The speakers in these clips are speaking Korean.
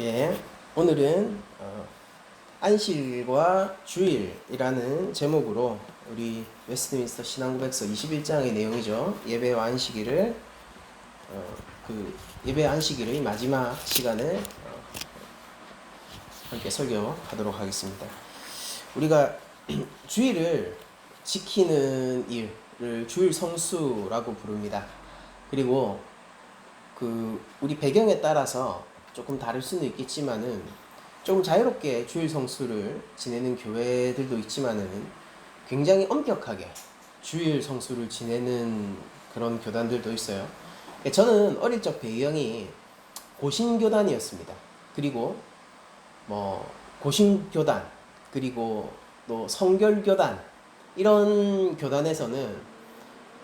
예, 오늘은 안식일과 주일이라는 제목으로 우리 웨스트민스터 신앙고백서 21장의 내용이죠. 예배와 안식일을 예배 안식일의 마지막 시간을 함께 설교하도록 하겠습니다. 우리가 주일을 지키는 일을 주일 성수라고 부릅니다. 그리고 우리 배경에 따라서 조금 다를 수는 있겠지만은 조금 자유롭게 주일 성수를 지내는 교회들도 있지만은 굉장히 엄격하게 주일 성수를 지내는 그런 교단들도 있어요. 저는 어릴 적 배경이 고신교단이었습니다. 그리고 고신교단, 그리고 또 성결교단, 이런 교단에서는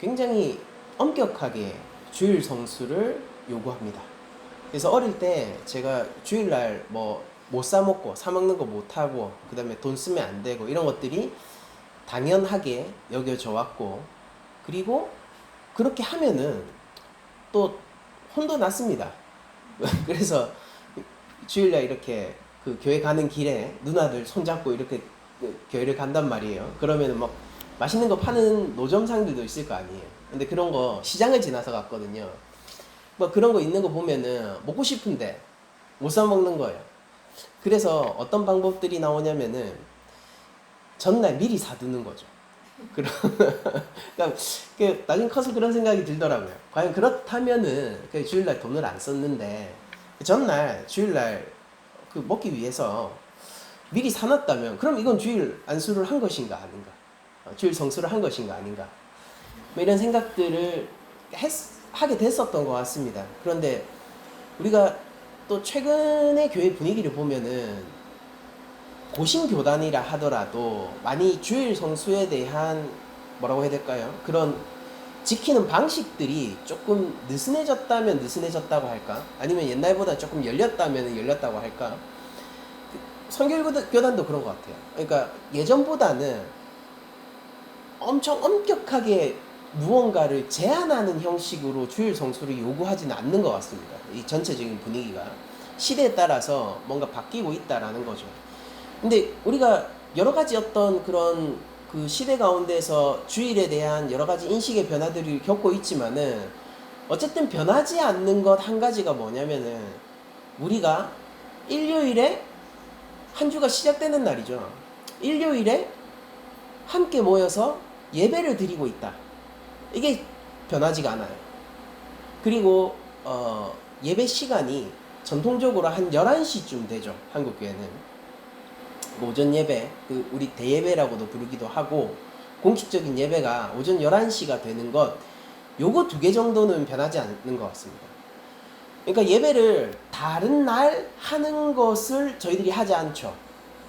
굉장히 엄격하게 주일 성수를 요구합니다. 그래서 어릴 때 제가 주일날 못 사먹고 사먹는 거 못하고 그 다음에 돈 쓰면 안 되고 이런 것들이 당연하게 여겨져 왔고, 그리고 그렇게 하면은 또 혼도 났습니다. 그래서 주일날 이렇게 교회 가는 길에 누나들 손잡고 이렇게 교회를 간단 말이에요. 그러면은 맛있는 거 파는 노점상들도 있을 거 아니에요. 근데 그런 거 시장을 지나서 갔거든요. 그런 거 있는 거 보면은 먹고 싶은데 못 사 먹는 거예요. 그래서 어떤 방법들이 나오냐면은 전날 미리 사두는 거죠. 그러니까 나중에 커서 그런 생각이 들더라고요. 과연 그렇다면은 주일날 돈을 안 썼는데 전날 주일날 먹기 위해서 미리 사놨다면 그럼 이건 주일 안수를 한 것인가 아닌가, 주일 성수를 한 것인가 아닌가, 이런 생각들을 하게 됐었던 것 같습니다. 그런데 우리가 또 최근의 교회 분위기를 보면은 고신교단이라 하더라도 많이 주일 성수에 대한 뭐라고 해야 될까요? 그런 지키는 방식들이 조금 느슨해졌다면 느슨해졌다고 할까? 아니면 옛날보다 조금 열렸다면 열렸다고 할까? 성결교단도 그런 것 같아요. 그러니까 예전보다는 엄청 엄격하게 무언가를 제한하는 형식으로 주일 성수를 요구하지는 않는 것 같습니다. 이 전체적인 분위기가 시대에 따라서 뭔가 바뀌고 있다라는 거죠. 근데 우리가 여러 가지 어떤 그런 시대 가운데서 주일에 대한 여러 가지 인식의 변화들을 겪고 있지만은 어쨌든 변하지 않는 것 한 가지가 뭐냐면은 우리가 일요일에 한 주가 시작되는 날이죠. 일요일에 함께 모여서 예배를 드리고 있다. 이게 변하지가 않아요. 그리고 예배 시간이 전통적으로 한 11시쯤 되죠. 한국교회는 오전 예배, 우리 대예배라고도 부르기도 하고, 공식적인 예배가 오전 11시가 되는 것, 요거 2개 정도는 변하지 않는 것 같습니다. 그러니까 예배를 다른 날 하는 것을 저희들이 하지 않죠.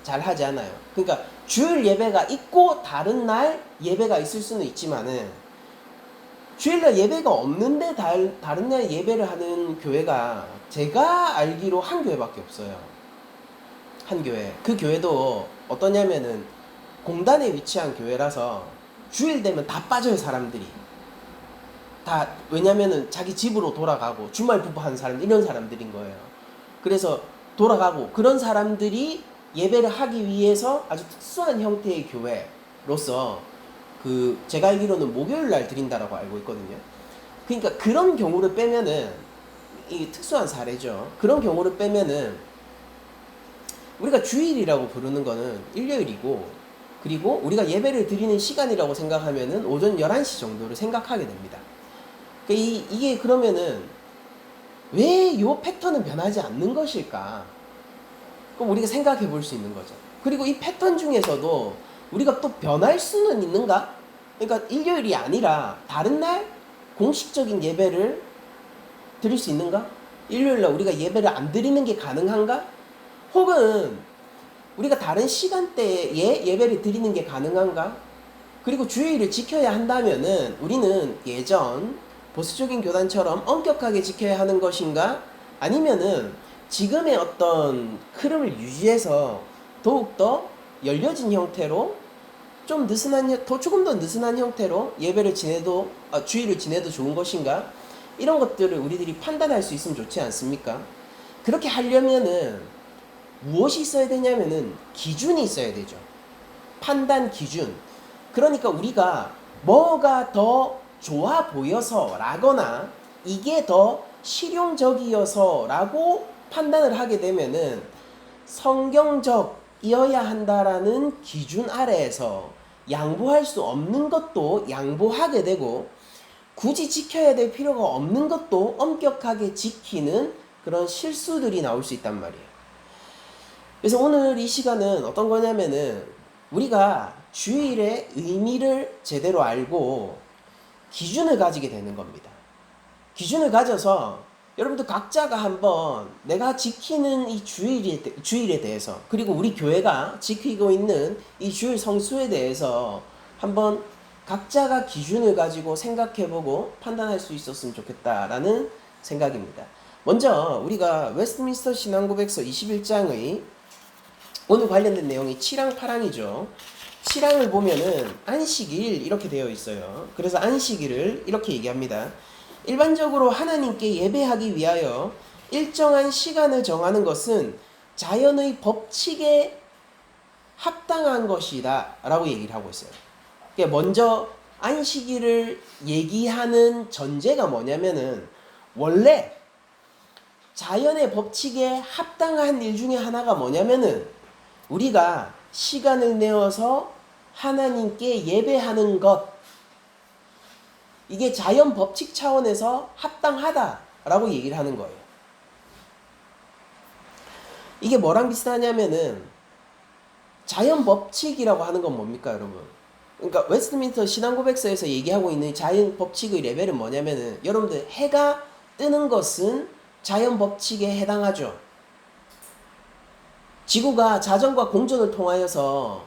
잘 하지 않아요. 그러니까 주일 예배가 있고 다른 날 예배가 있을 수는 있지만은 주일날 예배가 없는데 다른 날 예배를 하는 교회가 제가 알기로 한 교회밖에 없어요. 한 교회. 그 교회도 어떠냐면은 공단에 위치한 교회라서 주일 되면 다 빠져요, 사람들이. 다, 왜냐면은 자기 집으로 돌아가고 주말 부부하는 사람들, 이런 사람들인 거예요. 그래서 돌아가고 그런 사람들이 예배를 하기 위해서 아주 특수한 형태의 교회로서 제가 알기로는 목요일 날 드린다라고 알고 있거든요. 그러니까 그런 경우를 빼면은, 이 특수한 사례죠. 그런 경우를 빼면은 우리가 주일이라고 부르는 거는 일요일이고, 그리고 우리가 예배를 드리는 시간이라고 생각하면은 오전 11시 정도를 생각하게 됩니다. 이게 그러면은 왜 이 패턴은 변하지 않는 것일까? 그럼 우리가 생각해 볼 수 있는 거죠. 그리고 이 패턴 중에서도 우리가 또 변할 수는 있는가? 그러니까 일요일이 아니라 다른 날 공식적인 예배를 드릴 수 있는가? 일요일날 우리가 예배를 안 드리는 게 가능한가? 혹은 우리가 다른 시간대에 예배를 드리는 게 가능한가? 그리고 주일을 지켜야 한다면은 우리는 예전 보수적인 교단처럼 엄격하게 지켜야 하는 것인가? 아니면은 지금의 어떤 흐름을 유지해서 더욱더 열려진 형태로 조금 더 느슨한 형태로 예배를 주일을 지내도 좋은 것인가? 이런 것들을 우리들이 판단할 수 있으면 좋지 않습니까? 그렇게 하려면은 무엇이 있어야 되냐면은 기준이 있어야 되죠. 판단 기준. 그러니까 우리가 뭐가 더 좋아 보여서 라거나 이게 더 실용적이어서 라고 판단을 하게 되면은 성경적이어야 한다라는 기준 아래에서 양보할 수 없는 것도 양보하게 되고 굳이 지켜야 될 필요가 없는 것도 엄격하게 지키는 그런 실수들이 나올 수 있단 말이에요. 그래서 오늘 이 시간은 어떤 거냐면은 우리가 주일의 의미를 제대로 알고 기준을 가지게 되는 겁니다. 기준을 가져서 여러분들 각자가 한번 내가 지키는 이 주일에 대해서 그리고 우리 교회가 지키고 있는 이 주일 성수에 대해서 한번 각자가 기준을 가지고 생각해보고 판단할 수 있었으면 좋겠다라는 생각입니다. 먼저 우리가 웨스트민스터 신앙고백서 21장의 오늘 관련된 내용이 7항 8항이죠. 7항을 보면은 안식일 이렇게 되어 있어요. 그래서 안식일을 이렇게 얘기합니다. 일반적으로 하나님께 예배하기 위하여 일정한 시간을 정하는 것은 자연의 법칙에 합당한 것이다 라고 얘기를 하고 있어요. 먼저 안식일을 얘기하는 전제가 뭐냐면은 원래 자연의 법칙에 합당한 일 중에 하나가 뭐냐면은 우리가 시간을 내어서 하나님께 예배하는 것, 이게 자연 법칙 차원에서 합당하다라고 얘기를 하는 거예요. 이게 뭐랑 비슷하냐면은 자연 법칙이라고 하는 건 뭡니까, 여러분? 그러니까 웨스트민스터 신앙고백서에서 얘기하고 있는 자연 법칙의 레벨은 뭐냐면은 여러분들 해가 뜨는 것은 자연 법칙에 해당하죠. 지구가 자전과 공전을 통하여서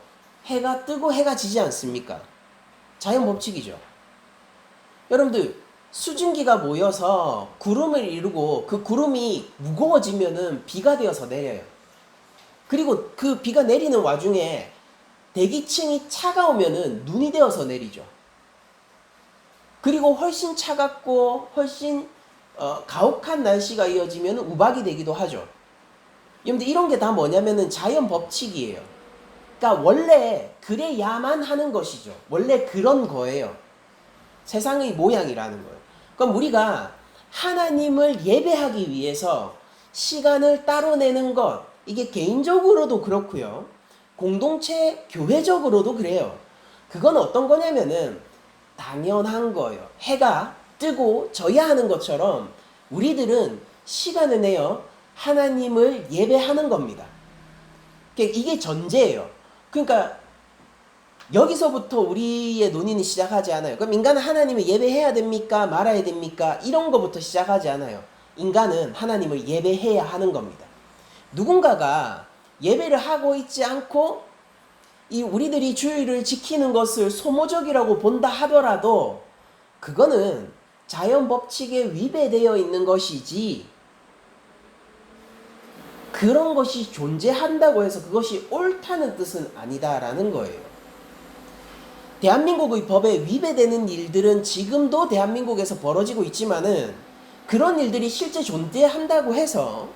해가 뜨고 해가 지지 않습니까? 자연 법칙이죠. 여러분들 수증기가 모여서 구름을 이루고 그 구름이 무거워지면은 비가 되어서 내려요. 그리고 그 비가 내리는 와중에 대기층이 차가우면은 눈이 되어서 내리죠. 그리고 훨씬 차갑고 훨씬 가혹한 날씨가 이어지면 우박이 되기도 하죠. 여러분들 이런 게 다 뭐냐면은 자연 법칙이에요. 그러니까 원래 그래야만 하는 것이죠. 원래 그런 거예요. 세상의 모양이라는 거예요. 그럼 우리가 하나님을 예배하기 위해서 시간을 따로 내는 것, 이게 개인적으로도 그렇고요. 공동체 교회적으로도 그래요. 그건 어떤 거냐면은 당연한 거예요. 해가 뜨고 져야 하는 것처럼 우리들은 시간을 내어 하나님을 예배하는 겁니다. 이게 전제예요. 그러니까 여기서부터 우리의 논의는 시작하지 않아요. 그럼 인간은 하나님을 예배해야 됩니까? 말아야 됩니까? 이런 거부터 시작하지 않아요. 인간은 하나님을 예배해야 하는 겁니다. 누군가가 예배를 하고 있지 않고 이 우리들이 주일을 지키는 것을 소모적이라고 본다 하더라도 그거는 자연 법칙에 위배되어 있는 것이지 그런 것이 존재한다고 해서 그것이 옳다는 뜻은 아니다라는 거예요. 대한민국의 법에 위배되는 일들은 지금도 대한민국에서 벌어지고 있지만은 그런 일들이 실제 존재한다고 해서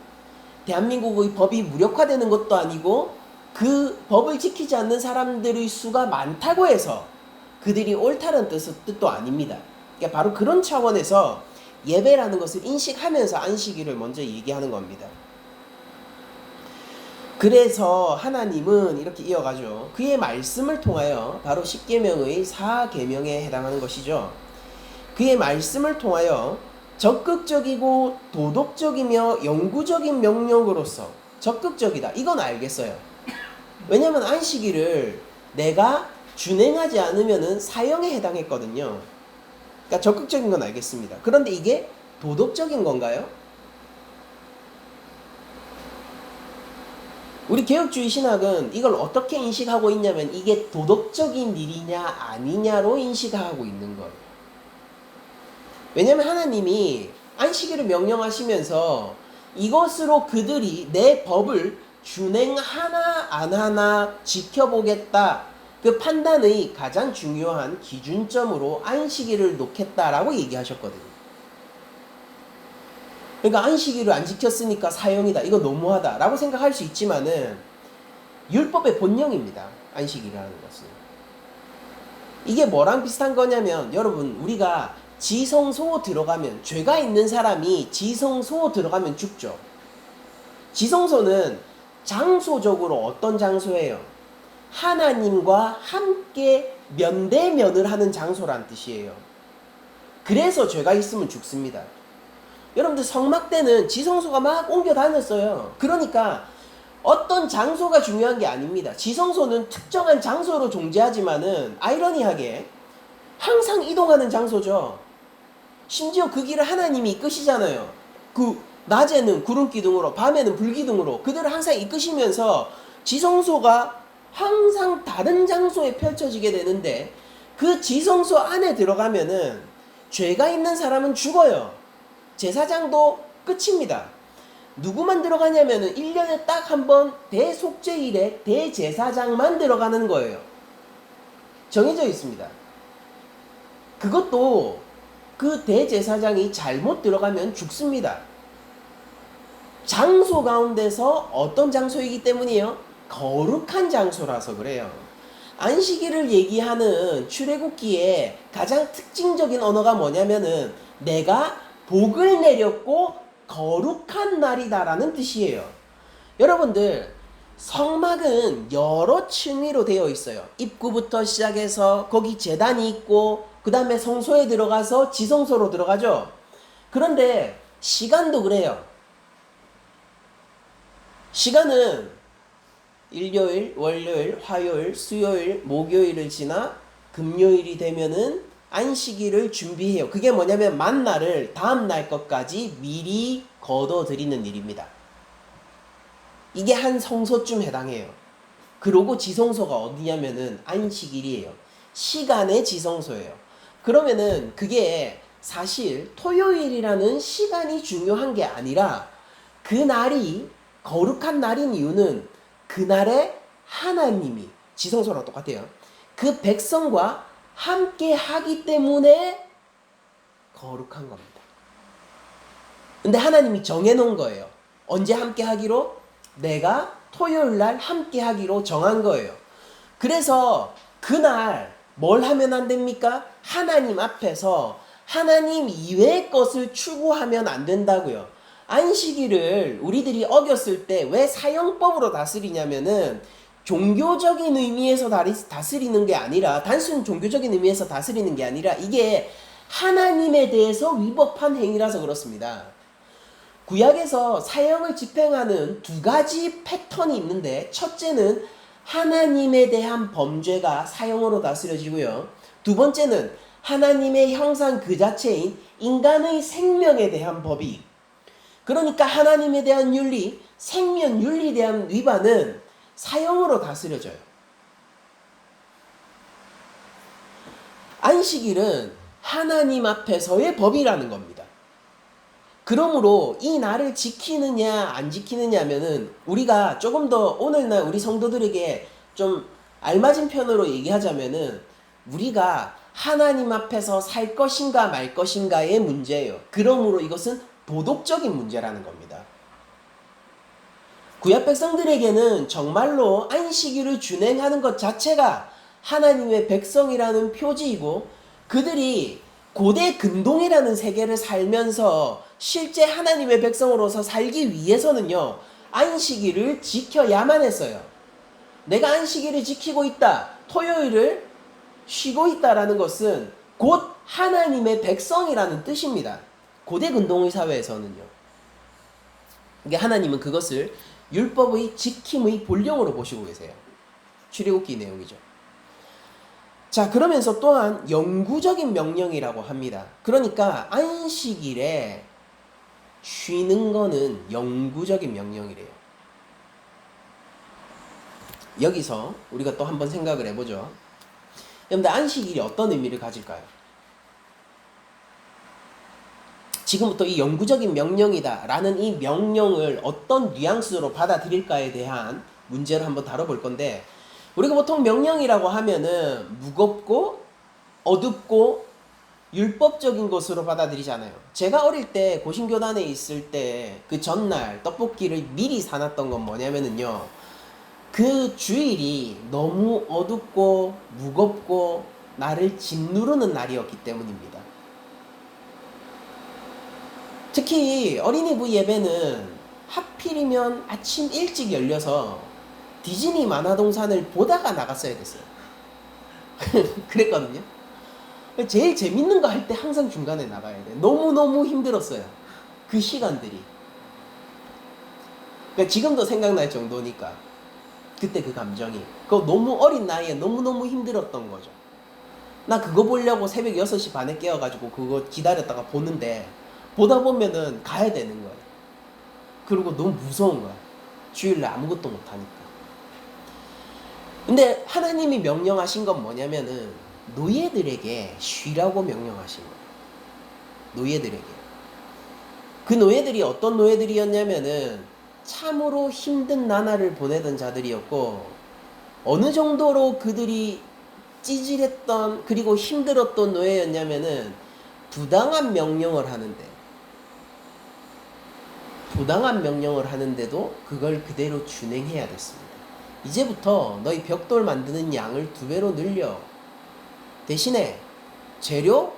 대한민국의 법이 무력화되는 것도 아니고 그 법을 지키지 않는 사람들의 수가 많다고 해서 그들이 옳다는 뜻도 아닙니다. 그러니까 바로 그런 차원에서 예배라는 것을 인식하면서 안식일을 먼저 얘기하는 겁니다. 그래서 하나님은 이렇게 이어가죠. 그의 말씀을 통하여 바로 십계명의 4계명에 해당하는 것이죠. 그의 말씀을 통하여 적극적이고 도덕적이며 영구적인 명령으로서 적극적이다. 이건 알겠어요. 왜냐하면 안식일을 내가 준행하지 않으면 사형에 해당했거든요. 그러니까 적극적인 건 알겠습니다. 그런데 이게 도덕적인 건가요? 우리 개혁주의 신학은 이걸 어떻게 인식하고 있냐면 이게 도덕적인 일이냐 아니냐로 인식하고 있는 거예요. 왜냐하면 하나님이 안식일을 명령하시면서 이것으로 그들이 내 법을 준행하나 안 하나 지켜보겠다. 그 판단의 가장 중요한 기준점으로 안식일을 놓겠다라고 얘기하셨거든요. 그러니까 안식일을 안 지켰으니까 사형이다. 이거 너무하다. 라고 생각할 수 있지만은 율법의 본령입니다. 안식일이라는 것은. 이게 뭐랑 비슷한 거냐면 여러분 우리가 지성소 들어가면 죄가 있는 사람이 지성소 들어가면 죽죠. 지성소는 장소적으로 어떤 장소예요? 하나님과 함께 면대면을 하는 장소란 뜻이에요. 그래서 죄가 있으면 죽습니다. 여러분들 성막 때는 지성소가 막 옮겨 다녔어요. 그러니까 어떤 장소가 중요한 게 아닙니다. 지성소는 특정한 장소로 존재하지만은 아이러니하게 항상 이동하는 장소죠. 심지어 그 길을 하나님이 이끄시잖아요. 그 낮에는 구름 기둥으로 밤에는 불 기둥으로 그들을 항상 이끄시면서 지성소가 항상 다른 장소에 펼쳐지게 되는데 그 지성소 안에 들어가면은 죄가 있는 사람은 죽어요. 제사장도 끝입니다. 누구만 들어가냐면은 1년에 딱 한 번 대속죄일에 대제사장만 들어가는 거예요. 정해져 있습니다. 그것도 그 대제사장이 잘못 들어가면 죽습니다. 장소 가운데서 어떤 장소이기 때문이에요? 거룩한 장소라서 그래요. 안식일을 얘기하는 출애굽기에 가장 특징적인 언어가 뭐냐면은 내가 복을 내렸고 거룩한 날이다라는 뜻이에요. 여러분들 성막은 여러 층위로 되어 있어요. 입구부터 시작해서 거기 제단이 있고 그 다음에 성소에 들어가서 지성소로 들어가죠. 그런데 시간도 그래요. 시간은 일요일, 월요일, 화요일, 수요일, 목요일을 지나 금요일이 되면은 안식일을 준비해요. 그게 뭐냐면 만나를 다음 날 것까지 미리 거둬들이는 일입니다. 이게 한 성소쯤 해당해요. 그러고 지성소가 어디냐면은 안식일이에요. 시간의 지성소예요. 그러면은 그게 사실 토요일이라는 시간이 중요한 게 아니라 그 날이 거룩한 날인 이유는 그날에 하나님이 지성소랑 똑같아요. 그 백성과 함께 하기 때문에 거룩한 겁니다. 근데 하나님이 정해놓은 거예요. 언제 함께 하기로? 내가 토요일 날 함께 하기로 정한 거예요. 그래서 그날 뭘 하면 안 됩니까? 하나님 앞에서 하나님 이외의 것을 추구하면 안 된다고요. 안식일을 우리들이 어겼을 때 왜 사형법으로 다스리냐면은 종교적인 의미에서 다스리는 게 아니라 단순 종교적인 의미에서 다스리는 게 아니라 이게 하나님에 대해서 위법한 행위라서 그렇습니다. 구약에서 사형을 집행하는 두 가지 패턴이 있는데 첫째는 하나님에 대한 범죄가 사형으로 다스려지고요. 두 번째는 하나님의 형상 그 자체인 인간의 생명에 대한 법이 그러니까 하나님에 대한 윤리, 생명 윤리에 대한 위반은 사형으로 다스려져요. 안식일은 하나님 앞에서의 법이라는 겁니다. 그러므로 이 날을 지키느냐 안 지키느냐면은 우리가 조금 더 오늘날 우리 성도들에게 좀 알맞은 편으로 얘기하자면은 우리가 하나님 앞에서 살 것인가 말 것인가의 문제예요. 그러므로 이것은 도덕적인 문제라는 겁니다. 구약 백성들에게는 정말로 안식일을 준행하는 것 자체가 하나님의 백성이라는 표지이고 그들이 고대 근동이라는 세계를 살면서 실제 하나님의 백성으로서 살기 위해서는요 안식일을 지켜야만 했어요. 내가 안식일을 지키고 있다, 토요일을 쉬고 있다라는 것은 곧 하나님의 백성이라는 뜻입니다. 고대 근동의 사회에서는요. 이게 하나님은 그것을 율법의 지킴의 본령으로 보시고 계세요. 출애굽기 내용이죠. 자, 그러면서 또한 영구적인 명령이라고 합니다. 그러니까 안식일에 쉬는 거는 영구적인 명령이래요. 여기서 우리가 또 한번 생각을 해보죠. 여러분들 안식일이 어떤 의미를 가질까요? 지금부터 이 영구적인 명령이다 라는 이 명령을 어떤 뉘앙스로 받아들일까에 대한 문제를 한번 다뤄볼 건데 우리가 보통 명령이라고 하면은 무겁고 어둡고 율법적인 것으로 받아들이잖아요. 제가 어릴 때 고신교단에 있을 때 그 전날 떡볶이를 미리 사놨던 건 뭐냐면은요. 그 주일이 너무 어둡고 무겁고 나를 짓누르는 날이었기 때문입니다. 특히 어린이부 예배는 하필이면 아침 일찍 열려서 디즈니 만화동산을 보다가 나갔어야 됐어요. 그랬거든요. 제일 재밌는 거 할 때 항상 중간에 나가야 돼. 너무너무 힘들었어요. 그 시간들이. 그러니까 지금도 생각날 정도니까. 그때 그 감정이. 그거 너무 어린 나이에 너무너무 힘들었던 거죠. 나 그거 보려고 새벽 6시 반에 깨워가지고 그거 기다렸다가 보는데 보다 보면은 가야 되는 거예요. 그리고 너무 무서운 거야. 주일날 아무것도 못하니까. 근데 하나님이 명령하신 건 뭐냐면은 노예들에게 쉬라고 명령하신 거예요. 노예들에게. 그 노예들이 어떤 노예들이었냐면은 참으로 힘든 나날을 보내던 자들이었고 어느 정도로 그들이 찌질했던 그리고 힘들었던 노예였냐면은 부당한 명령을 하는데도 그걸 그대로 준행해야 됐습니다. 이제부터 너희 벽돌 만드는 양을 2배로 늘려. 대신에 재료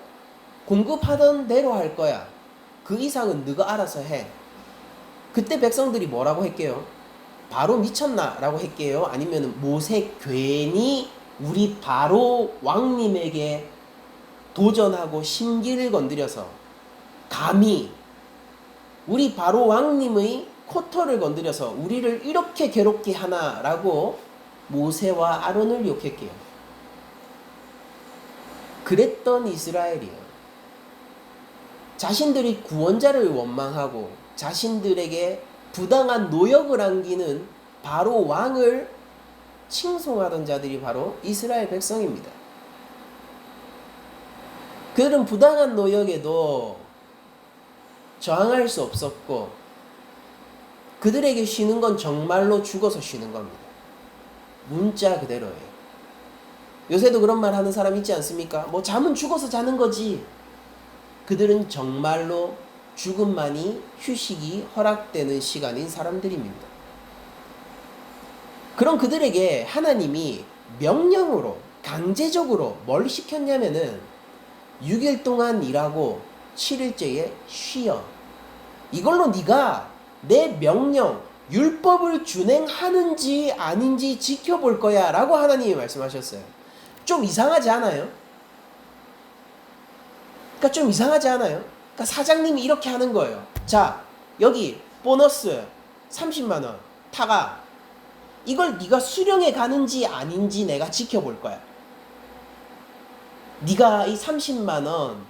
공급하던 대로 할 거야. 그 이상은 네가 알아서 해. 그때 백성들이 뭐라고 했게요? 바로 미쳤나? 라고 했게요? 아니면 모세 괜히 우리 바로 왕님에게 도전하고 심기를 건드려서 감히 우리 바로 왕님의 코털을 건드려서 우리를 이렇게 괴롭게 하나라고 모세와 아론을 욕했게요. 그랬던 이스라엘이에요. 자신들이 구원자를 원망하고 자신들에게 부당한 노역을 안기는 바로 왕을 칭송하던 자들이 바로 이스라엘 백성입니다. 그들은 부당한 노역에도 저항할 수 없었고 그들에게 쉬는 건 정말로 죽어서 쉬는 겁니다. 문자 그대로예요. 요새도 그런 말 하는 사람 있지 않습니까? 뭐 잠은 죽어서 자는 거지. 그들은 정말로 죽음만이 휴식이 허락되는 시간인 사람들입니다. 그런 그들에게 하나님이 명령으로 강제적으로 뭘 시켰냐면은 6일 동안 일하고 7일째에 쉬어. 이걸로 네가 내 명령, 율법을 준행하는지 아닌지 지켜볼 거야 라고 하나님이 말씀하셨어요. 좀 이상하지 않아요? 그러니까 좀 이상하지 않아요? 그러니까 사장님이 이렇게 하는 거예요. 자, 여기 보너스 30만 원 타가. 이걸 네가 수령해 가는지 아닌지 내가 지켜볼 거야. 네가 이 30만 원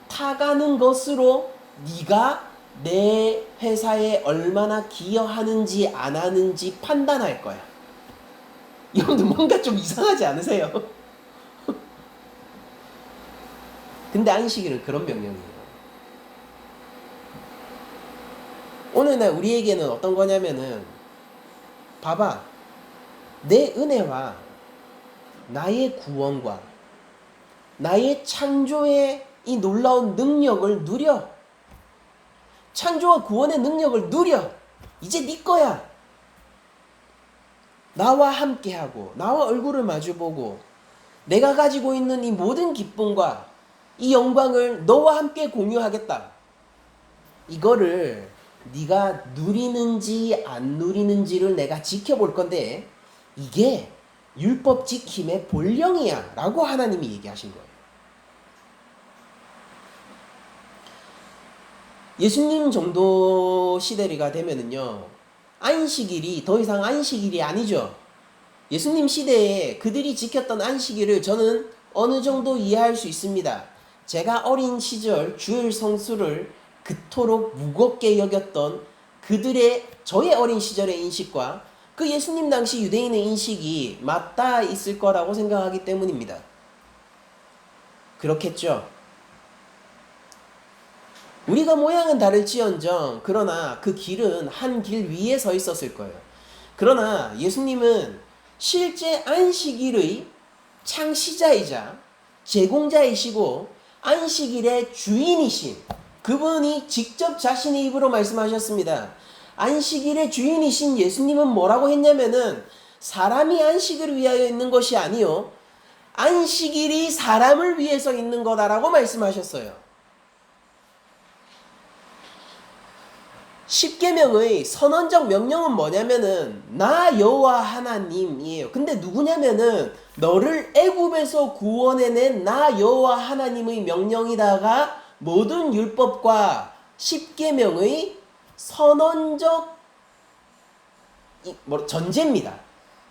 타가는 것으로 네가 내 회사에 얼마나 기여하는지 안 하는지 판단할 거야. 여러분들 뭔가 좀 이상하지 않으세요? 근데 안식일은 그런 명령이에요. 오늘날 우리에게는 어떤 거냐면은 봐봐. 내 은혜와 나의 구원과 나의 창조의 이 놀라운 능력을 누려. 창조와 구원의 능력을 누려. 이제 네 거야. 나와 함께하고 나와 얼굴을 마주보고 내가 가지고 있는 이 모든 기쁨과 이 영광을 너와 함께 공유하겠다. 이거를 네가 누리는지 안 누리는지를 내가 지켜볼 건데 이게 율법 지킴의 본령이야 라고 하나님이 얘기하신 거예요. 예수님 정도 시대가 되면은요, 안식일이 더 이상 안식일이 아니죠. 예수님 시대에 그들이 지켰던 안식일을 저는 어느 정도 이해할 수 있습니다. 제가 어린 시절 주일 성수를 그토록 무겁게 여겼던 저의 어린 시절의 인식과 그 예수님 당시 유대인의 인식이 맞닿아 있을 거라고 생각하기 때문입니다. 그렇겠죠. 우리가 모양은 다를지언정 그러나 그 길은 한 길 위에 서 있었을 거예요. 그러나 예수님은 실제 안식일의 창시자이자 제공자이시고 안식일의 주인이신 그분이 직접 자신의 입으로 말씀하셨습니다. 안식일의 주인이신 예수님은 뭐라고 했냐면은 사람이 안식을 위하여 있는 것이 아니요 안식일이 사람을 위해서 있는 거다라고 말씀하셨어요. 십계명의 선언적 명령은 뭐냐면은 나 여호와 하나님이에요. 근데 누구냐면은 너를 애굽에서 구원해낸 나 여호와 하나님의 명령이다가 모든 율법과 십계명의 선언적 전제입니다.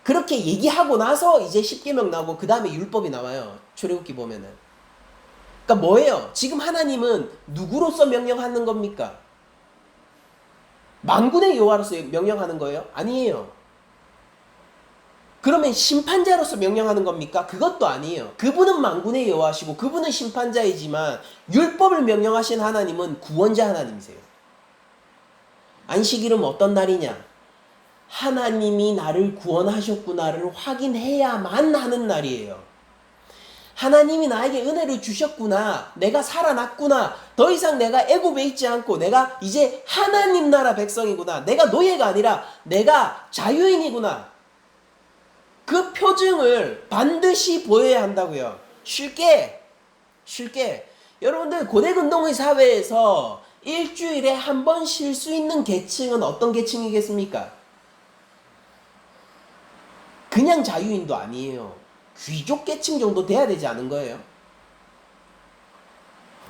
그렇게 얘기하고 나서 이제 십계명 나오고 그 다음에 율법이 나와요. 출애굽기 보면은. 그러니까 뭐예요? 지금 하나님은 누구로서 명령하는 겁니까? 만군의 여호와로서 명령하는 거예요? 아니에요. 그러면 심판자로서 명령하는 겁니까? 그것도 아니에요. 그분은 만군의 여호와시고 그분은 심판자이지만 율법을 명령하신 하나님은 구원자 하나님이세요. 안식일은 어떤 날이냐? 하나님이 나를 구원하셨구나를 확인해야만 하는 날이에요. 하나님이 나에게 은혜를 주셨구나. 내가 살아났구나. 더 이상 내가 애굽에 있지 않고 내가 이제 하나님 나라 백성이구나. 내가 노예가 아니라 내가 자유인이구나. 그 표징을 반드시 보여야 한다고요. 쉽게 여러분들 고대근동의 사회에서 일주일에 한 번 쉴 수 있는 계층은 어떤 계층이겠습니까? 그냥 자유인도 아니에요. 귀족 계층 정도 돼야 되지 않은 거예요.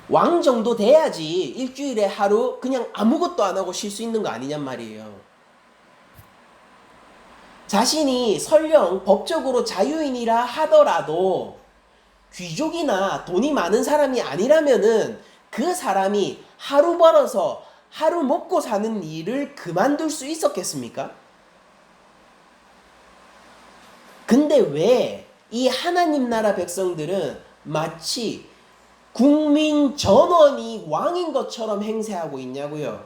왕 정도 돼야지 일주일에 하루 그냥 아무것도 안 하고 쉴 수 있는 거 아니냔 말이에요. 자신이 설령 법적으로 자유인이라 하더라도 귀족이나 돈이 많은 사람이 아니라면은 그 사람이 하루 벌어서 하루 먹고 사는 일을 그만둘 수 있었겠습니까? 근데 왜 이 하나님 나라 백성들은 마치 국민 전원이 왕인 것처럼 행세하고 있냐고요.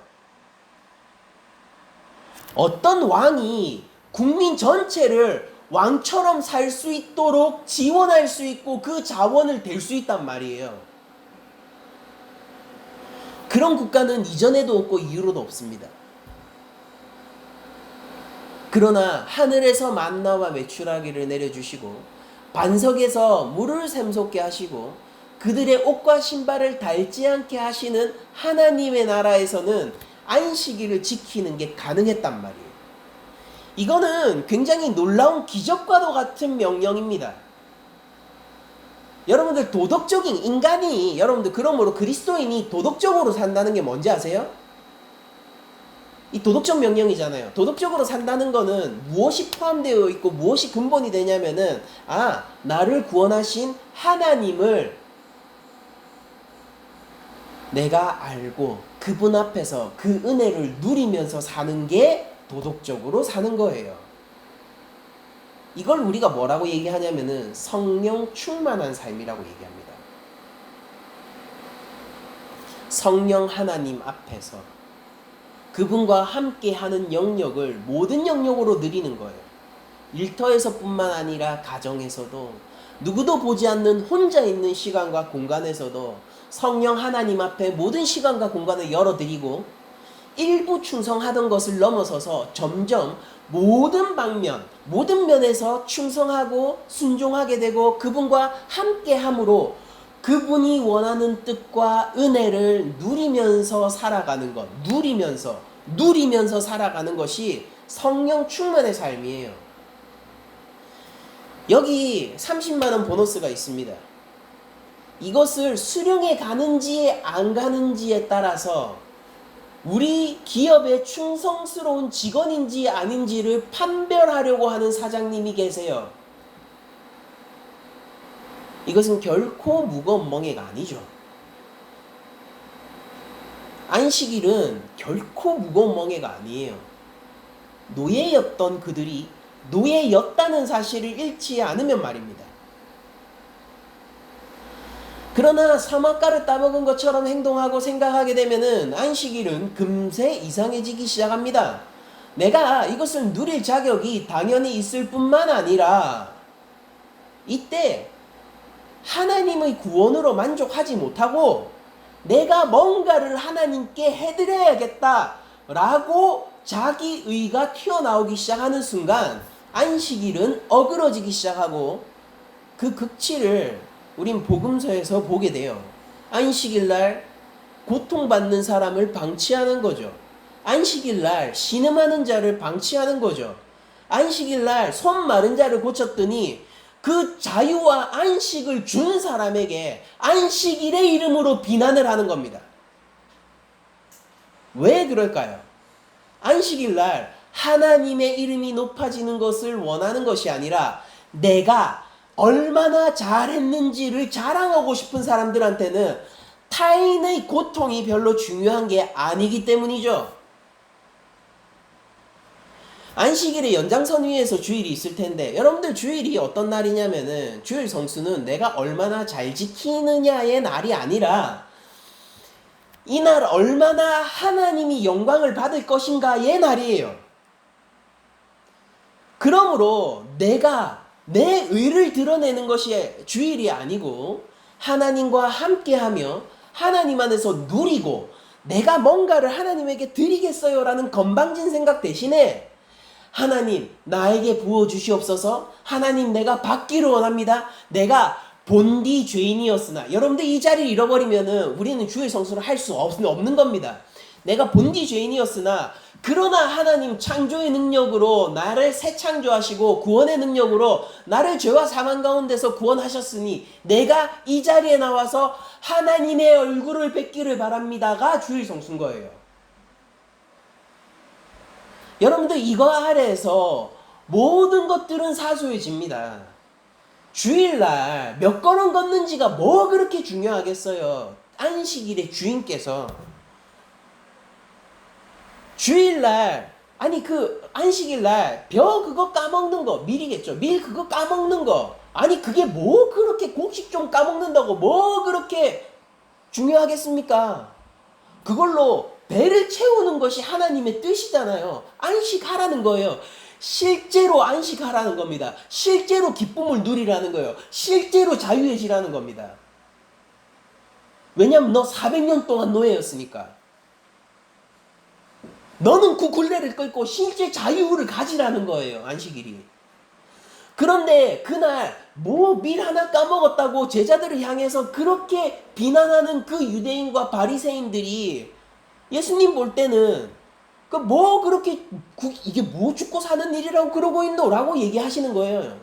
어떤 왕이 국민 전체를 왕처럼 살 수 있도록 지원할 수 있고 그 자원을 댈 수 있단 말이에요. 그런 국가는 이전에도 없고 이후로도 없습니다. 그러나 하늘에서 만나와 메추라기를 내려주시고 반석에서 물을 샘솟게 하시고 그들의 옷과 신발을 닳지 않게 하시는 하나님의 나라에서는 안식일을 지키는 게 가능했단 말이에요. 이거는 굉장히 놀라운 기적과도 같은 명령입니다. 여러분들 도덕적인 인간이 여러분들 그러므로 그리스도인이 도덕적으로 산다는 게 뭔지 아세요? 이 도덕적 명령이잖아요. 도덕적으로 산다는 거는 무엇이 포함되어 있고 무엇이 근본이 되냐면은 나를 구원하신 하나님을 내가 알고 그분 앞에서 그 은혜를 누리면서 사는 게 도덕적으로 사는 거예요. 이걸 우리가 뭐라고 얘기하냐면은 성령 충만한 삶이라고 얘기합니다. 성령 하나님 앞에서 그분과 함께 하는 영역을 모든 영역으로 누리는 거예요. 일터에서뿐만 아니라 가정에서도 누구도 보지 않는 혼자 있는 시간과 공간에서도 성령 하나님 앞에 모든 시간과 공간을 열어드리고 일부 충성하던 것을 넘어서서 점점 모든 방면, 모든 면에서 충성하고 순종하게 되고 그분과 함께함으로 그분이 원하는 뜻과 은혜를 누리면서 살아가는 것, 누리면서 살아가는 것이 성령 충만의 삶이에요. 여기 30만 원 보너스가 있습니다. 이것을 수령해 가는지 안 가는지에 따라서 우리 기업의 충성스러운 직원인지 아닌지를 판별하려고 하는 사장님이 계세요. 이것은 결코 무거운 멍해가 아니죠. 안식일은 결코 무거운 멍해가 아니에요. 노예였던 그들이 노예였다는 사실을 잃지 않으면 말입니다. 그러나 사막가를 따먹은 것처럼 행동하고 생각하게 되면은 안식일은 금세 이상해지기 시작합니다. 내가 이것을 누릴 자격이 당연히 있을 뿐만 아니라 이때 하나님의 구원으로 만족하지 못하고 내가 뭔가를 하나님께 해드려야겠다라고 자기의가 튀어나오기 시작하는 순간 안식일은 어그러지기 시작하고 그 극치를 우린 복음서에서 보게 돼요. 안식일날 고통받는 사람을 방치하는 거죠. 안식일날 신음하는 자를 방치하는 거죠. 안식일날 손 마른 자를 고쳤더니 그 자유와 안식을 준 사람에게 안식일의 이름으로 비난을 하는 겁니다. 왜 그럴까요? 안식일날 하나님의 이름이 높아지는 것을 원하는 것이 아니라 내가 얼마나 잘했는지를 자랑하고 싶은 사람들한테는 타인의 고통이 별로 중요한 게 아니기 때문이죠. 안식일의 연장선 위에서 주일이 있을 텐데 여러분들 주일이 어떤 날이냐면은 주일 성수는 내가 얼마나 잘 지키느냐의 날이 아니라 이날 얼마나 하나님이 영광을 받을 것인가의 날이에요. 그러므로 내가 내 의를 드러내는 것이 주일이 아니고 하나님과 함께하며 하나님 안에서 누리고 내가 뭔가를 하나님에게 드리겠어요 라는 건방진 생각 대신에 하나님 나에게 부어주시옵소서. 하나님 내가 받기를 원합니다. 내가 본디 죄인이었으나 여러분들 이 자리를 잃어버리면은 우리는 주일 성수를 할 수 없는 겁니다. 내가 본디 죄인이었으나 그러나 하나님 창조의 능력으로 나를 새 창조하시고 구원의 능력으로 나를 죄와 사망 가운데서 구원하셨으니 내가 이 자리에 나와서 하나님의 얼굴을 뵙기를 바랍니다가 주일 성수인 거예요. 여러분들 이거 아래에서 모든 것들은 사소해집니다. 주일날 몇 걸음 걷는지가 뭐 그렇게 중요하겠어요. 안식일의 주인께서 주일날 아니 그 안식일날 벼 그거 까먹는 거 밀이겠죠. 밀 그거 까먹는 거 아니 그게 뭐 그렇게 곡식 좀 까먹는다고 뭐 그렇게 중요하겠습니까? 그걸로 배를 채우는 것이 하나님의 뜻이잖아요. 안식하라는 거예요. 실제로 안식하라는 겁니다. 실제로 기쁨을 누리라는 거예요. 실제로 자유해지라는 겁니다. 왜냐면 너 400년 동안 노예였으니까. 너는 그 굴레를 끌고 실제 자유를 가지라는 거예요. 안식일이. 그런데 그날 뭐 밀 하나 까먹었다고 제자들을 향해서 그렇게 비난하는 그 유대인과 바리새인들이 예수님 볼 때는 그 뭐 그렇게 이게 뭐 죽고 사는 일이라고 그러고 있노라고 얘기하시는 거예요.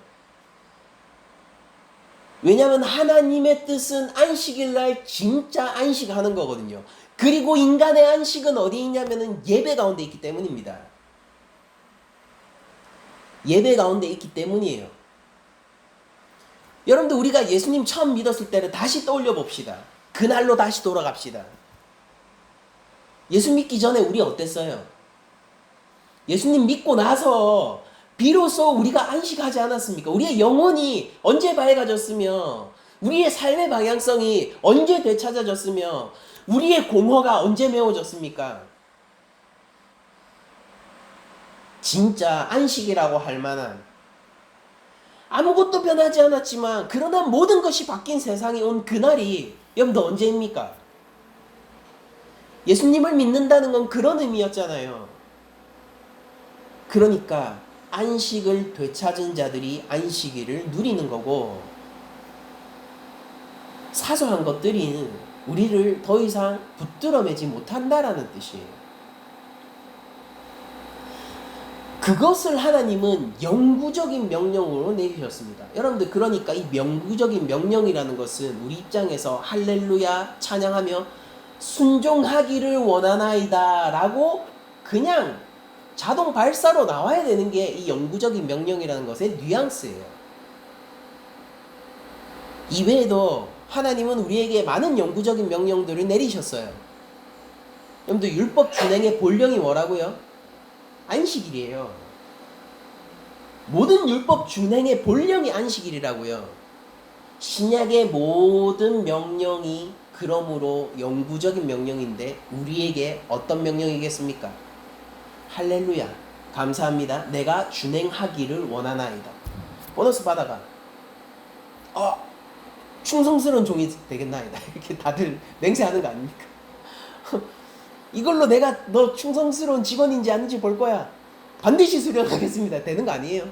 왜냐하면 하나님의 뜻은 안식일날 진짜 안식하는 거거든요. 그리고 인간의 안식은 어디 있냐면은 예배 가운데 있기 때문입니다. 예배 가운데 있기 때문이에요. 여러분들 우리가 예수님 처음 믿었을 때를 다시 떠올려 봅시다. 그날로 다시 돌아갑시다. 예수 믿기 전에 우리 어땠어요? 예수님 믿고 나서 비로소 우리가 안식하지 않았습니까? 우리의 영혼이 언제 밝아졌으며 우리의 삶의 방향성이 언제 되찾아졌으며 우리의 공허가 언제 메워졌습니까? 진짜 안식이라고 할 만한 아무것도 변하지 않았지만 그러나 모든 것이 바뀐 세상이 온 그날이 여러분들 언제입니까? 예수님을 믿는다는 건 그런 의미였잖아요. 그러니까 안식을 되찾은 자들이 안식일을 누리는 거고 사소한 것들이 우리를 더 이상 붙들어매지 못한다라는 뜻이에요. 그것을 하나님은 영구적인 명령으로 내리셨습니다. 여러분들 그러니까 이 영구적인 명령이라는 것은 우리 입장에서 할렐루야 찬양하며 순종하기를 원하나이다 라고 그냥 자동 발사로 나와야 되는 게 이 영구적인 명령이라는 것의 뉘앙스예요. 이외에도 하나님은 우리에게 많은 영구적인 명령들을 내리셨어요. 여러분들 율법 준행의 본령이 뭐라고요? 안식일이에요. 모든 율법 준행의 본령이 안식일이라고요. 신약의 모든 명령이 그러므로 영구적인 명령인데 우리에게 어떤 명령이겠습니까? 할렐루야 감사합니다. 내가 준행하기를 원하나이다. 보너스 받아가. 충성스러운 종이 되겠나이다. 이렇게 다들 맹세하는 거 아닙니까? 이걸로 내가 너 충성스러운 직원인지 아닌지 볼 거야. 반드시 수령하겠습니다. 되는 거 아니에요.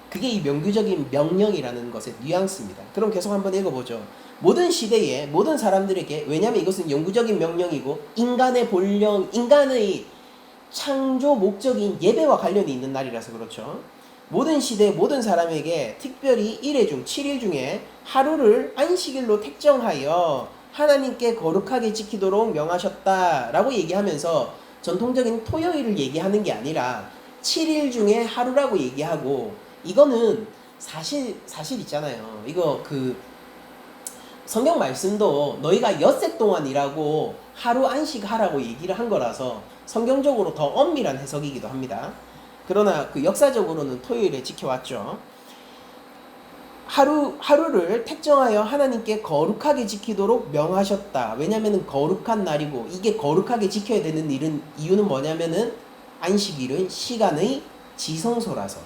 그게 이 명규적인 명령이라는 것의 뉘앙스입니다. 그럼 계속 한번 읽어보죠. 모든 시대에 모든 사람들에게, 왜냐하면 이것은 영구적인 명령이고 인간의 본령, 인간의 창조 목적인 예배와 관련이 있는 날이라서 그렇죠. 모든 시대 모든 사람에게 특별히 1회 중 7일 중에 하루를 안식일로 택정하여 하나님께 거룩하게 지키도록 명하셨다라고 얘기하면서 전통적인 토요일을 얘기하는 게 아니라 7일 중에 하루라고 얘기하고, 이거는 사실 있잖아요. 이거 성경 말씀도 너희가 엿새 동안 일하고 하루 안식하라고 얘기를 한 거라서 성경적으로 더 엄밀한 해석이기도 합니다. 그러나 역사적으로는 토요일에 지켜왔죠. 하루를 택정하여 하나님께 거룩하게 지키도록 명하셨다. 왜냐하면 거룩한 날이고, 이게 거룩하게 지켜야 되는 이유는 뭐냐면은 안식일은 시간의 지성소라서.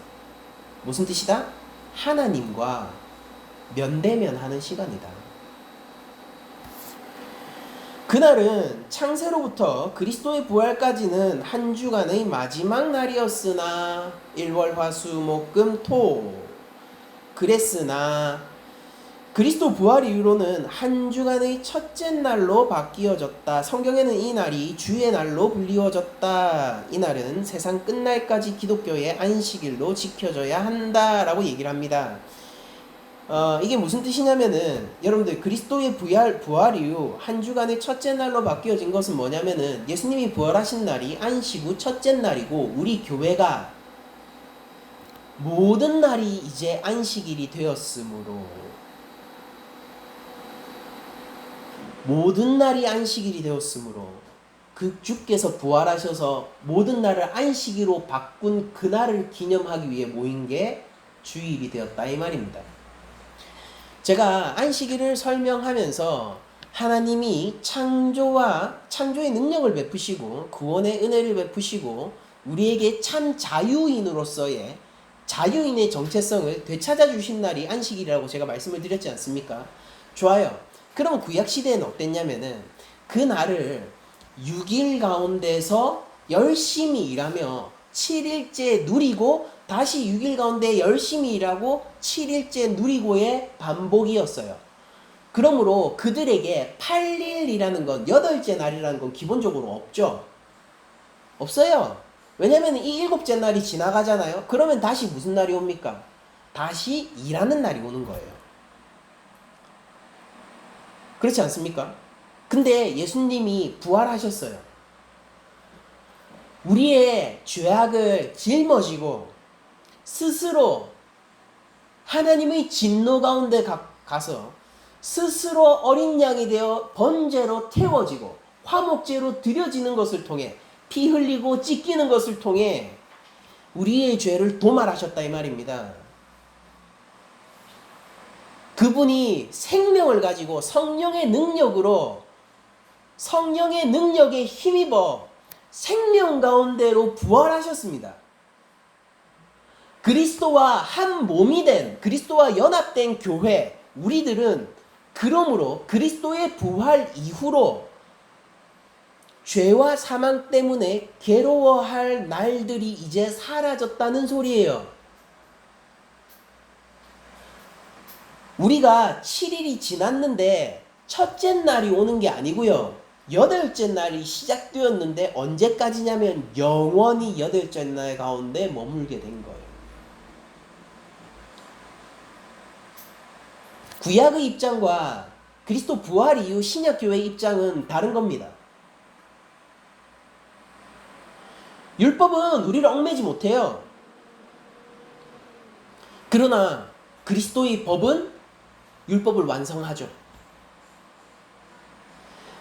무슨 뜻이다? 하나님과 면대면하는 시간이다. 그날은 창세로부터 그리스도의 부활까지는 한 주간의 마지막 날이었으나, 일월화수목금토 그랬으나 그리스도 부활 이후로는 한 주간의 첫째 날로 바뀌어졌다. 성경에는 이 날이 주의 날로 불리워졌다. 이 날은 세상 끝날까지 기독교의 안식일로 지켜져야 한다라고 얘기를 합니다. 이게 무슨 뜻이냐면은, 여러분들 그리스도의 부활 이후 한 주간의 첫째 날로 바뀌어진 것은 뭐냐면은, 예수님이 부활하신 날이 안식 후 첫째 날이고, 우리 교회가 모든 날이 이제 안식일이 되었으므로, 모든 날이 안식일이 되었으므로 그 주께서 부활하셔서 모든 날을 안식일로 바꾼 그날을 기념하기 위해 모인 게 주일이 되었다, 이 말입니다. 제가 안식일을 설명하면서 하나님이 창조의 능력을 베푸시고 구원의 은혜를 베푸시고 우리에게 참 자유인으로서의 자유인의 정체성을 되찾아 주신 날이 안식일이라고 제가 말씀을 드렸지 않습니까? 좋아요. 그럼 구약시대에는 어땠냐면은, 그 날을 6일 가운데서 열심히 일하며 7일째 누리고 다시 6일 가운데 열심히 일하고 7일째 누리고의 반복이었어요. 그러므로 그들에게 8일이라는 건, 8째 날이라는 건 기본적으로 없죠. 없어요. 왜냐면 이 7째 날이 지나가잖아요. 그러면 다시 무슨 날이 옵니까? 다시 일하는 날이 오는 거예요. 그렇지 않습니까? 근데 예수님이 부활하셨어요. 우리의 죄악을 짊어지고 스스로 하나님의 진노 가운데 가서 스스로 어린 양이 되어 번제로 태워지고 화목제로 드려지는 것을 통해, 피 흘리고 찢기는 것을 통해 우리의 죄를 도말하셨다, 이 말입니다. 그분이 생명을 가지고 성령의 능력에 힘입어 생명 가운데로 부활하셨습니다. 그리스도와 한 몸이 된, 그리스도와 연합된 교회, 우리들은 그러므로 그리스도의 부활 이후로 죄와 사망 때문에 괴로워할 날들이 이제 사라졌다는 소리예요. 우리가 7일이 지났는데 첫째 날이 오는 게 아니고요. 8째 날이 시작되었는데 언제까지냐면 영원히 8째 날 가운데 머물게 된 거예요. 구약의 입장과 그리스도 부활 이후 신약교회의 입장은 다른 겁니다. 율법은 우리를 얽매지 못해요. 그러나 그리스도의 법은 율법을 완성하죠.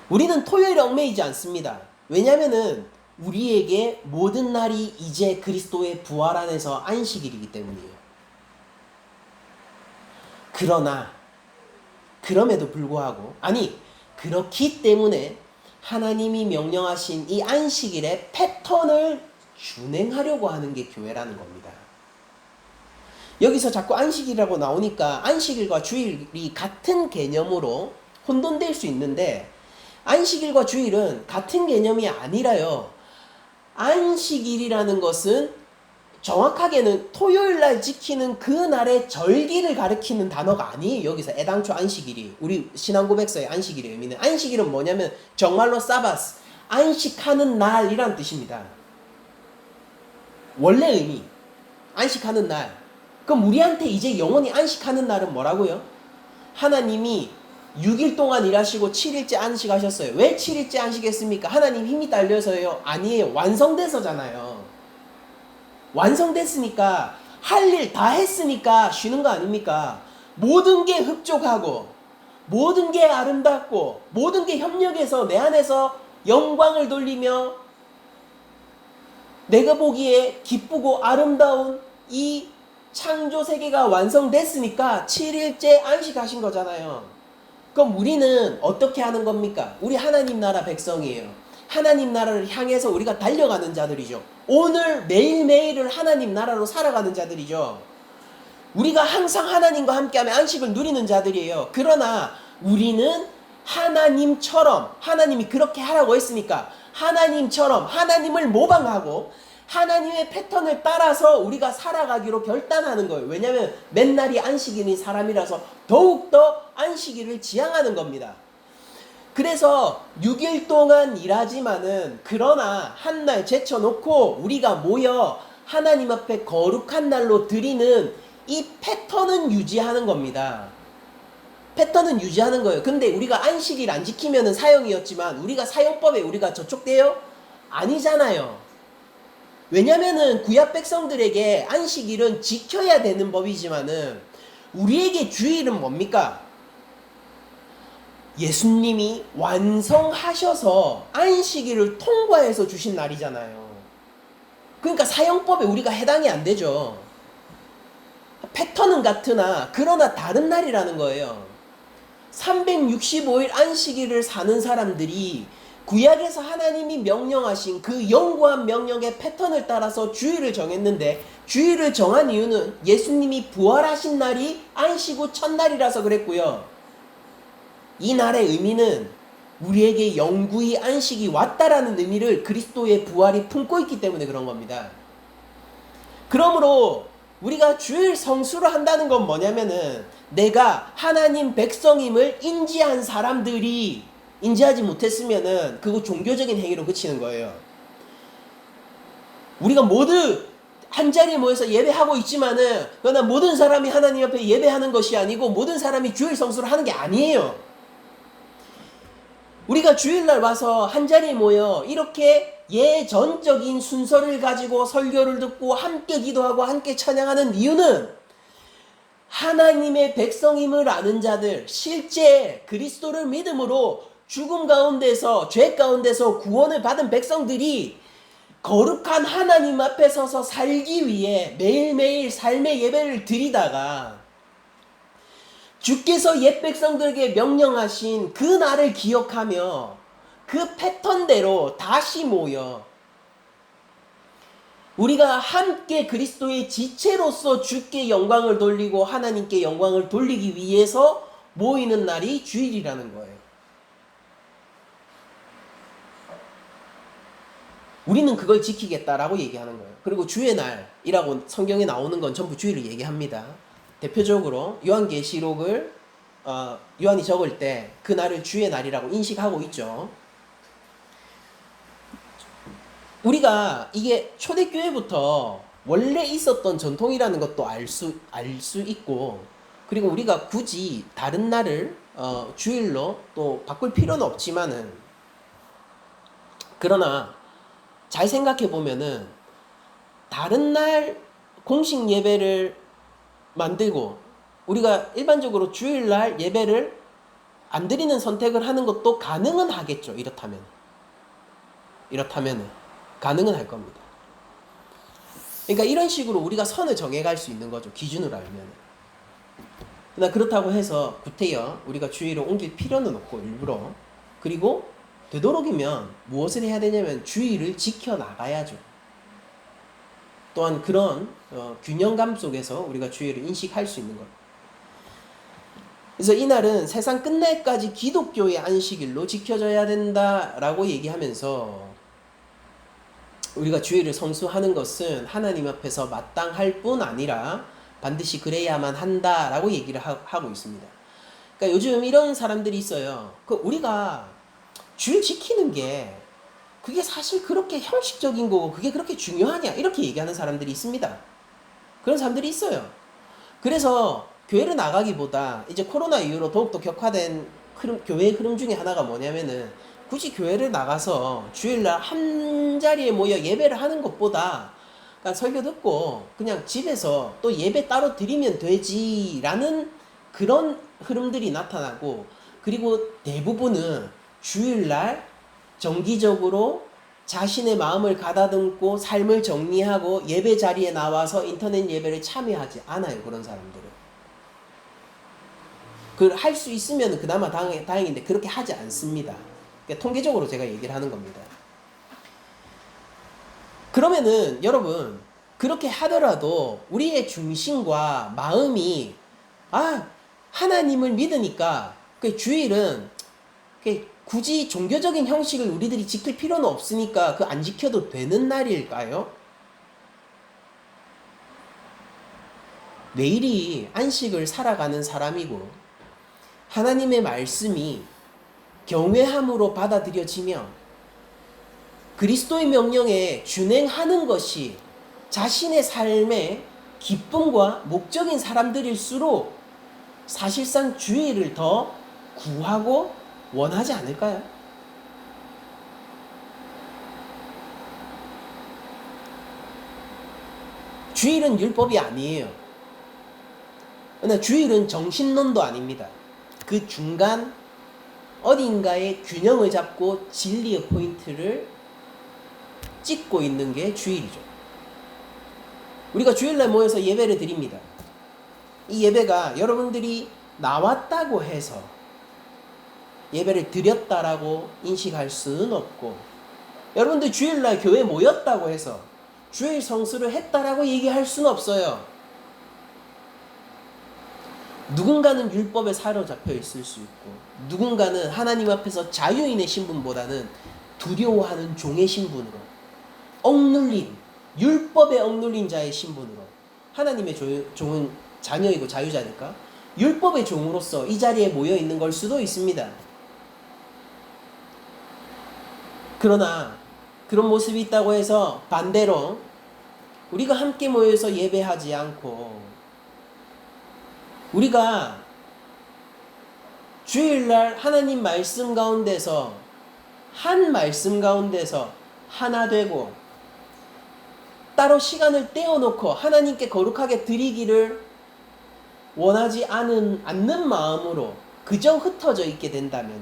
우리는 토요일에 얽매이지 않습니다. 왜냐하면 우리에게 모든 날이 이제 그리스도의 부활 안에서 안식일이기 때문이에요. 그럼에도 불구하고, 그렇기 때문에 하나님이 명령하신 이 안식일의 패턴을 준행하려고 하는 게 교회라는 겁니다. 여기서 자꾸 안식일이라고 나오니까 안식일과 주일이 같은 개념으로 혼돈될 수 있는데, 안식일과 주일은 같은 개념이 아니라요. 안식일이라는 것은 정확하게는 토요일날 지키는 그 날의 절기를 가리키는 단어가 아니에요. 여기서 애당초 안식일이 우리 신앙고백서의 안식일의 의미는, 안식일은 뭐냐면 정말로 사바스, 안식하는 날이란 뜻입니다. 원래 의미 안식하는 날. 그럼 우리한테 이제 영원히 안식하는 날은 뭐라고요? 하나님이 6일 동안 일하시고 7일째 안식하셨어요. 왜 7일째 안식했습니까? 하나님 힘이 딸려서요? 아니에요. 완성돼서잖아요. 완성됐으니까, 할 일 다 했으니까 쉬는 거 아닙니까? 모든 게 흡족하고 모든 게 아름답고 모든 게 협력해서 내 안에서 영광을 돌리며 내가 보기에 기쁘고 아름다운 이 창조 세계가 완성됐으니까 7일째 안식하신 거잖아요. 그럼 우리는 어떻게 하는 겁니까? 우리 하나님 나라 백성이에요. 하나님 나라를 향해서 우리가 달려가는 자들이죠. 오늘 매일매일을 하나님 나라로 살아가는 자들이죠. 우리가 항상 하나님과 함께하며 안식을 누리는 자들이에요. 그러나 우리는 하나님처럼, 하나님이 그렇게 하라고 했으니까 하나님처럼 하나님을 모방하고 하나님의 패턴을 따라서 우리가 살아가기로 결단하는 거예요. 왜냐하면 맨날이 안식일인 사람이라서 더욱더 안식일을 지향하는 겁니다. 그래서 6일 동안 일하지만은, 그러나 한 날 제쳐놓고 우리가 모여 하나님 앞에 거룩한 날로 드리는 이 패턴은 유지하는 겁니다. 패턴은 유지하는 거예요. 근데 우리가 안식일 안 지키면은 사형이었지만 우리가 사형법에 우리가 저촉돼요? 아니잖아요. 왜냐면은 구약 백성들에게 안식일은 지켜야 되는 법이지만은 우리에게 주일은 뭡니까? 예수님이 완성하셔서 안식일을 통과해서 주신 날이잖아요. 그러니까 사형법에 우리가 해당이 안 되죠. 패턴은 같으나 그러나 다른 날이라는 거예요. 365일 안식일을 사는 사람들이 구약에서 하나님이 명령하신 그 영구한 명령의 패턴을 따라서 주일을 정했는데, 주일을 정한 이유는 예수님이 부활하신 날이 안식 후 첫날이라서 그랬고요. 이 날의 의미는 우리에게 영구히 안식이 왔다라는 의미를 그리스도의 부활이 품고 있기 때문에 그런 겁니다. 그러므로 우리가 주일 성수를 한다는 건 뭐냐면은, 내가 하나님 백성임을 인지한 사람들이 인지하지 못했으면은 그거 종교적인 행위로 그치는 거예요. 우리가 모두 한자리에 모여서 예배하고 있지만은 그러나 모든 사람이 하나님 앞에 예배하는 것이 아니고 모든 사람이 주일 성수를 하는 게 아니에요. 우리가 주일날 와서 한자리에 모여 이렇게 예전적인 순서를 가지고 설교를 듣고 함께 기도하고 함께 찬양하는 이유는 하나님의 백성임을 아는 자들, 실제 그리스도를 믿음으로 죽음 가운데서, 죄 가운데서 구원을 받은 백성들이 거룩한 하나님 앞에 서서 살기 위해 매일매일 삶의 예배를 드리다가 주께서 옛 백성들에게 명령하신 그 날을 기억하며 그 패턴대로 다시 모여 우리가 함께 그리스도의 지체로서 주께 영광을 돌리고 하나님께 영광을 돌리기 위해서 모이는 날이 주일이라는 거예요. 우리는 그걸 지키겠다라고 얘기하는 거예요. 그리고 주의 날이라고 성경에 나오는 건 전부 주일을 얘기합니다. 대표적으로 요한계시록을 요한이 적을 때 그 날을 주의 날이라고 인식하고 있죠. 우리가 이게 초대교회부터 원래 있었던 전통이라는 것도 알 수 있고, 그리고 우리가 굳이 다른 날을 주일로 또 바꿀 필요는 없지만은, 그러나 잘 생각해 보면은 다른 날 공식 예배를 만들고 우리가 일반적으로 주일날 예배를 안 드리는 선택을 하는 것도 가능은 하겠죠. 이렇다면은 가능은 할 겁니다. 그러니까 이런 식으로 우리가 선을 정해갈 수 있는 거죠. 기준을 알면. 그러나 그렇다고 해서 구태여 우리가 주일을 옮길 필요는 없고, 일부러. 그리고 되도록이면 무엇을 해야 되냐면 주일을 지켜나가야죠. 또한 그런 균형감 속에서 우리가 주일을 인식할 수 있는 것. 그래서 이날은 세상 끝날까지 기독교의 안식일로 지켜져야 된다라고 얘기하면서 우리가 주일을 성수하는 것은 하나님 앞에서 마땅할 뿐 아니라 반드시 그래야만 한다라고 얘기를 하고 있습니다. 그러니까 요즘 이런 사람들이 있어요. 우리가 주일 지키는 게 그게 사실 그렇게 형식적인 거고 그게 그렇게 중요하냐 이렇게 얘기하는 사람들이 있습니다. 그런 사람들이 있어요. 그래서 교회를 나가기보다 이제 코로나 이후로 더욱더 격화된 교회의 흐름 중에 하나가 뭐냐면은 굳이 교회를 나가서 주일날 한 자리에 모여 예배를 하는 것보다 그러니까 설교 듣고 그냥 집에서 또 예배 따로 드리면 되지라는 그런 흐름들이 나타나고, 그리고 대부분은 주일날 정기적으로 자신의 마음을 가다듬고 삶을 정리하고 예배 자리에 나와서 인터넷 예배를 참여하지 않아요. 그런 사람들은. 그걸 할 수 있으면 그나마 다행인데 그렇게 하지 않습니다. 그러니까 통계적으로 제가 얘기를 하는 겁니다. 그러면은 여러분, 그렇게 하더라도 우리의 중심과 마음이 하나님을 믿으니까 그 주일은 굳이 종교적인 형식을 우리들이 지킬 필요는 없으니까 그 안 지켜도 되는 날일까요? 매일이 안식을 살아가는 사람이고 하나님의 말씀이 경외함으로 받아들여지며 그리스도의 명령에 준행하는 것이 자신의 삶의 기쁨과 목적인 사람들일수록 사실상 주일을 더 구하고 원하지 않을까요? 주일은 율법이 아니에요. 그러나 주일은 정신론도 아닙니다. 그 중간 어딘가에 균형을 잡고 진리의 포인트를 찍고 있는 게 주일이죠. 우리가 주일날 모여서 예배를 드립니다. 이 예배가 여러분들이 나왔다고 해서 예배를 드렸다라고 인식할 수는 없고, 여러분들 주일날 교회에 모였다고 해서 주일 성수를 했다라고 얘기할 수는 없어요. 누군가는 율법에 사로잡혀 있을 수 있고 누군가는 하나님 앞에서 자유인의 신분보다는 두려워하는 종의 신분으로, 억눌린, 율법에 억눌린 자의 신분으로, 하나님의 종은 자녀이고 자유자니까 율법의 종으로서 이 자리에 모여 있는 걸 수도 있습니다. 그러나 그런 모습이 있다고 해서 반대로 우리가 함께 모여서 예배하지 않고 우리가 주일날 하나님 말씀 가운데서 한 말씀 가운데서 하나 되고 따로 시간을 떼어놓고 하나님께 거룩하게 드리기를 원하지 않는 마음으로 그저 흩어져 있게 된다면,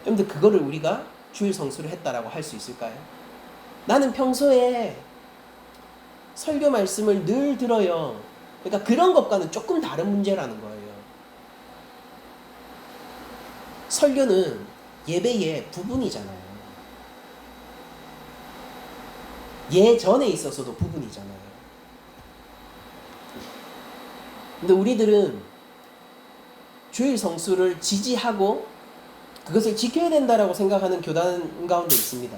여러분들 그거를 우리가 주일 성수를 했다라고 할 수 있을까요? 나는 평소에 설교 말씀을 늘 들어요. 그러니까 그런 것과는 조금 다른 문제라는 거예요. 설교는 예배의 부분이잖아요. 예전에 있어서도 부분이잖아요. 근데 우리들은 주일 성수를 지지하고 그것을 지켜야 된다라고 생각하는 교단 가운데 있습니다.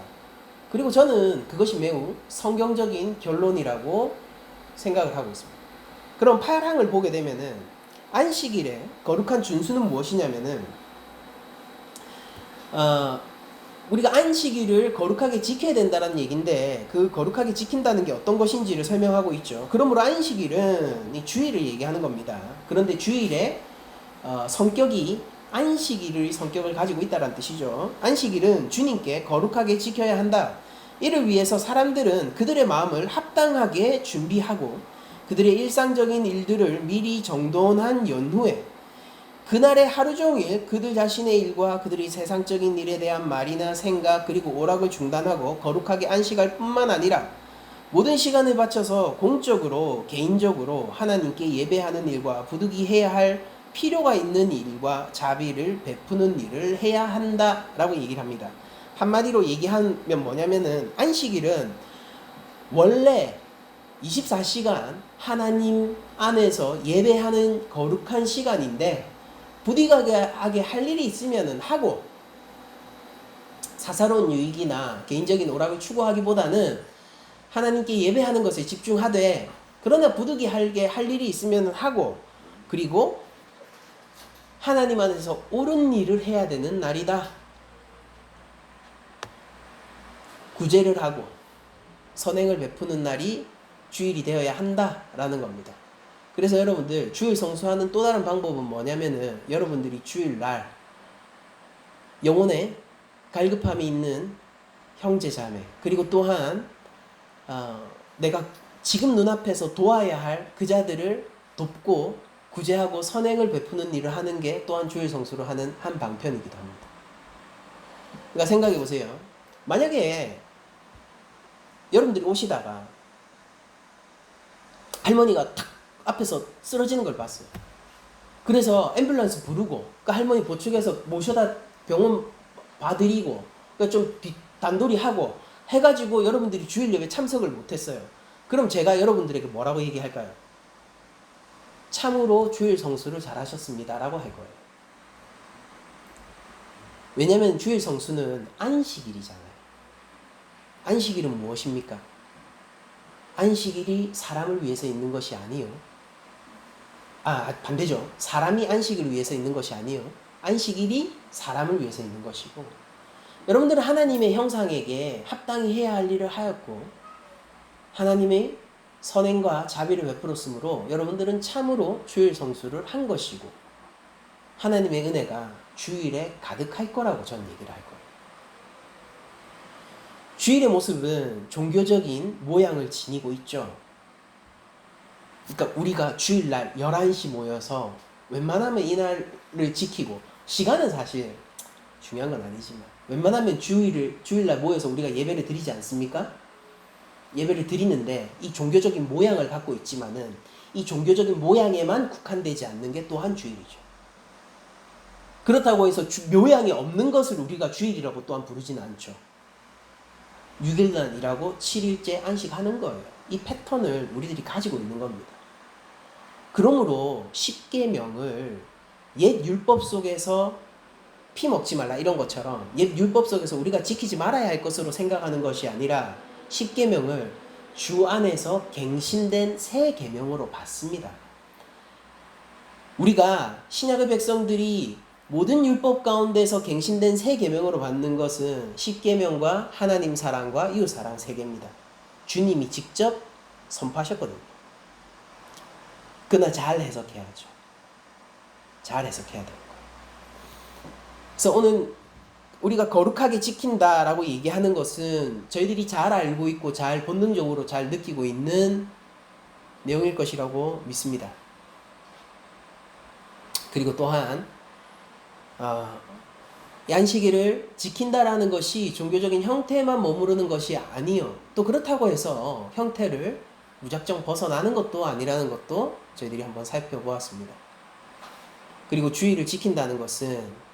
그리고 저는 그것이 매우 성경적인 결론이라고 생각을 하고 있습니다. 그럼 8항을 보게 되면은 안식일의 거룩한 준수는 무엇이냐면은 우리가 안식일을 거룩하게 지켜야 된다는 얘기인데, 그 거룩하게 지킨다는 게 어떤 것인지를 설명하고 있죠. 그러므로 안식일은 이 주일을 얘기하는 겁니다. 그런데 주일의 성격이 안식일의 성격을 가지고 있다는 뜻이죠. 안식일은 주님께 거룩하게 지켜야 한다. 이를 위해서 사람들은 그들의 마음을 합당하게 준비하고 그들의 일상적인 일들을 미리 정돈한 연후에 그날의 하루 종일 그들 자신의 일과 그들의 세상적인 일에 대한 말이나 생각 그리고 오락을 중단하고 거룩하게 안식할 뿐만 아니라 모든 시간을 바쳐서 공적으로 개인적으로 하나님께 예배하는 일과 부득이 해야 할 필요가 있는 일과 자비를 베푸는 일을 해야 한다라고 얘기를 합니다. 한마디로 얘기하면 뭐냐면은 안식일은 원래 24시간 하나님 안에서 예배하는 거룩한 시간인데 부득이하게 할 일이 있으면 하고 사사로운 유익이나 개인적인 오락을 추구하기보다는 하나님께 예배하는 것에 집중하되, 그러나 부득이하게 할 일이 있으면 하고, 그리고 하나님 안에서 옳은 일을 해야 되는 날이다. 구제를 하고 선행을 베푸는 날이 주일이 되어야 한다라는 겁니다. 그래서 여러분들 주일 성수하는 또 다른 방법은 뭐냐면은, 여러분들이 주일날 영혼에 갈급함이 있는 형제 자매, 그리고 또한 내가 지금 눈앞에서 도와야 할 그 자들을 돕고 구제하고 선행을 베푸는 일을 하는 게 또한 주일 성수로 하는 한 방편이기도 합니다. 그러니까 생각해 보세요. 만약에 여러분들이 오시다가 할머니가 탁 앞에서 쓰러지는 걸 봤어요. 그래서 앰뷸런스 부르고 그 할머니 보축해서 모셔다 병원 봐드리고, 그러니까 좀 단돌이 하고 해가지고 여러분들이 주일 예배 참석을 못했어요. 그럼 제가 여러분들에게 뭐라고 얘기할까요? 참으로 주일 성수를 잘하셨습니다 라고 할 거예요. 왜냐면 주일 성수는 안식일이잖아요. 안식일은 무엇입니까? 안식일이 사람을 위해서 있는 것이 아니요. 반대죠. 사람이 안식을 위해서 있는 것이 아니요. 안식일이 사람을 위해서 있는 것이고, 여러분들은 하나님의 형상에게 합당히 해야 할 일을 하였고 하나님의 선행과 자비를 베풀었으므로 여러분들은 참으로 주일 성수를 한 것이고, 하나님의 은혜가 주일에 가득할 거라고 저는 얘기를 할 거예요. 주일의 모습은 종교적인 모양을 지니고 있죠. 그러니까 우리가 주일날 11시 모여서 웬만하면 이날을 지키고, 시간은 사실 중요한 건 아니지만 웬만하면 주일날 모여서 우리가 예배를 드리지 않습니까? 예배를 드리는데 이 종교적인 모양을 갖고 있지만은 이 종교적인 모양에만 국한되지 않는 게 또한 주일이죠. 그렇다고 해서 모양이 없는 것을 우리가 주일이라고 또한 부르지는 않죠. 6일날 일하고 7일째 안식하는 거예요. 이 패턴을 우리들이 가지고 있는 겁니다. 그러므로 십계명을 옛 율법 속에서 피 먹지 말라 이런 것처럼 옛 율법 속에서 우리가 지키지 말아야 할 것으로 생각하는 것이 아니라 십계명을 주 안에서 갱신된 새 계명으로 받습니다. 우리가 신약의 백성들이 모든 율법 가운데서 갱신된 새 계명으로 받는 것은 십계명과 하나님 사랑과 이웃 사랑 세 개입니다. 주님이 직접 선포하셨거든요. 그러나 잘 해석해야죠. 잘 해석해야 돼요. 그래서 오늘 우리가 거룩하게 지킨다라고 얘기하는 것은 저희들이 잘 알고 있고 잘 본능적으로 잘 느끼고 있는 내용일 것이라고 믿습니다. 그리고 또한 안식일을 지킨다라는 것이 종교적인 형태에만 머무르는 것이 아니요. 또 그렇다고 해서 형태를 무작정 벗어나는 것도 아니라는 것도 저희들이 한번 살펴보았습니다. 그리고 주일을 지킨다는 것은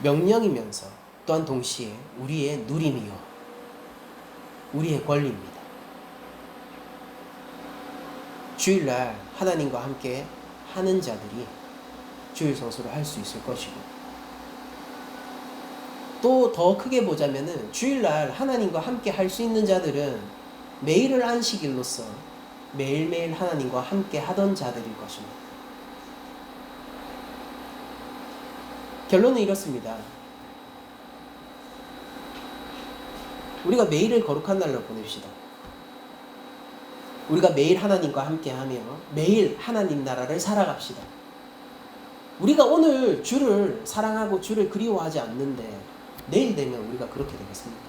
명령이면서 또한 동시에 우리의 누림이요, 우리의 권리입니다. 주일날 하나님과 함께 하는 자들이 주일 성수를 할 수 있을 것이고, 또 더 크게 보자면은 주일날 하나님과 함께 할 수 있는 자들은 매일을 안식일로서 매일매일 하나님과 함께 하던 자들일 것입니다. 결론은 이렇습니다. 우리가 매일을 거룩한 날로 보냅시다. 우리가 매일 하나님과 함께하며 매일 하나님 나라를 살아갑시다. 우리가 오늘 주를 사랑하고 주를 그리워하지 않는데 내일 되면 우리가 그렇게 되겠습니다.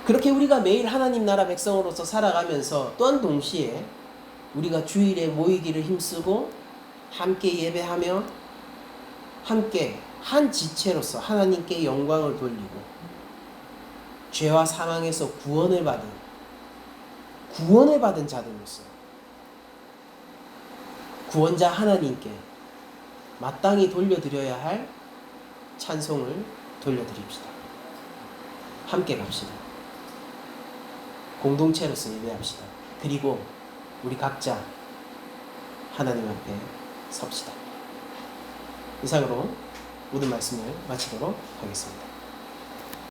그렇게 우리가 매일 하나님 나라 백성으로서 살아가면서 또한 동시에 우리가 주일에 모이기를 힘쓰고 함께 예배하며 함께 한 지체로서 하나님께 영광을 돌리고 죄와 사망에서 구원을 받은 자들로서 구원자 하나님께 마땅히 돌려드려야 할 찬송을 돌려드립시다. 함께 갑시다. 공동체로서 예배합시다. 그리고 우리 각자 하나님 앞에 섭시다. 이상으로 모든 말씀을 마치도록 하겠습니다.